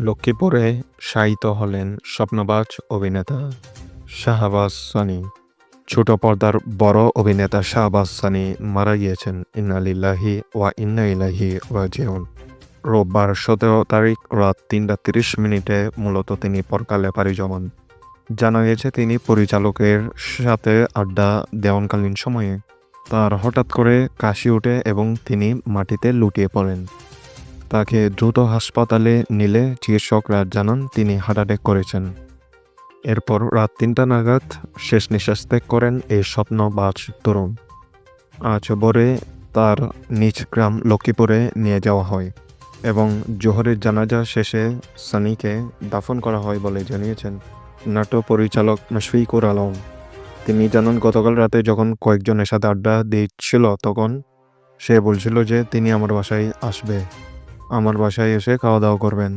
লক্ষ্মীপুরে শায়িত হলেন স্বপ্নবাজ অভিনেতা শাহবাজ সানি। ছোট পর্দার বড় অভিনেতা শাহবাজ সানি মারা গিয়েছেন। ইন্না লিল্লাহি ওয়া ইন্না ইলাইহি রাজিউন। রোববার 17 তারিখ রাত ৩:৩০ মূলত তিনি পরকালে পাড়ি জমান। জানা গেছে তিনি পরিচালকের সাথে আড্ডা দেওয়ানকালীন সময়ে তার হঠাৎ করে কাশি ওঠে এবং তিনি মাটিতে লুটিয়ে পড়েন। তাকে দ্রুত হাসপাতালে নিলে চিকিৎসকরা জানান তিনি হার্ট অ্যাটাক করেছেন। এরপর রাত ৩টা নাগাদ শেষ নিঃশ্বাস ত্যাগ করেন এই স্বপ্নবাজ তরুণ। আজ ভোরে তার নিজ গ্রাম লক্ষ্মীপুরে নিয়ে যাওয়া হয় এবং জোহরের জানাজা শেষে সানিকে দাফন করা হয় বলে জানিয়েছেন নাট্য পরিচালক মুশফিকুর আলম। তিনি জানান, গতকাল রাতে যখন কয়েকজনের সাথে আড্ডা দিচ্ছিল তখন সে বলছিল যে তিনি আমার বাসায় আসবে, আমার বাসায় এসে খাওয়া দাওয়া করবেন।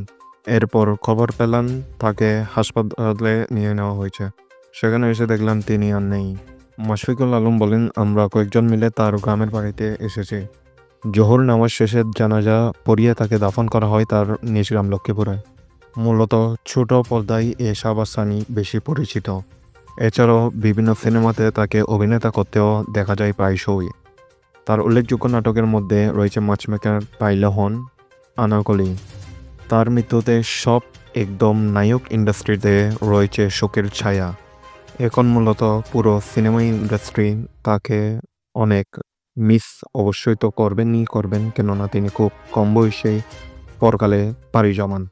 এরপর খবর পেলাম তাকে হাসপাতালে নিয়ে নেওয়া হয়েছে। সেখানে এসে দেখলাম তিনি আর নেই। মুশফিকুল আলম বলেন, আমরা কয়েকজন মিলে তার গ্রামের বাড়িতে এসেছি। জোহর নামাজ শেষে জানাজা পড়িয়ে তাকে দাফন করা হয় তার নিজ গ্রাম লক্ষ্মীপুরে। মূলত ছোট পর্দায় এ শাহবাজ সানি বেশি পরিচিত। এছাড়াও বিভিন্ন সিনেমাতে তাকে অভিনেতা করতেও দেখা যায় প্রায়শই। তার উল্লেখযোগ্য নাটকের মধ্যে রয়েছে মাচমেকার, পাইলে হন, আনারকলি। তার মৃত্যুতে সব একদম নায়ক ইন্ডাস্ট্রিতে রয়েছে শোকের ছায়া। এখন মূলত পুরো সিনেমা ইন্ডাস্ট্রি তাকে অনেক মিস অবশ্যই তো করবেন, কেননা তিনি খুব কম বয়সেই পরকালে পাড়ি জমান।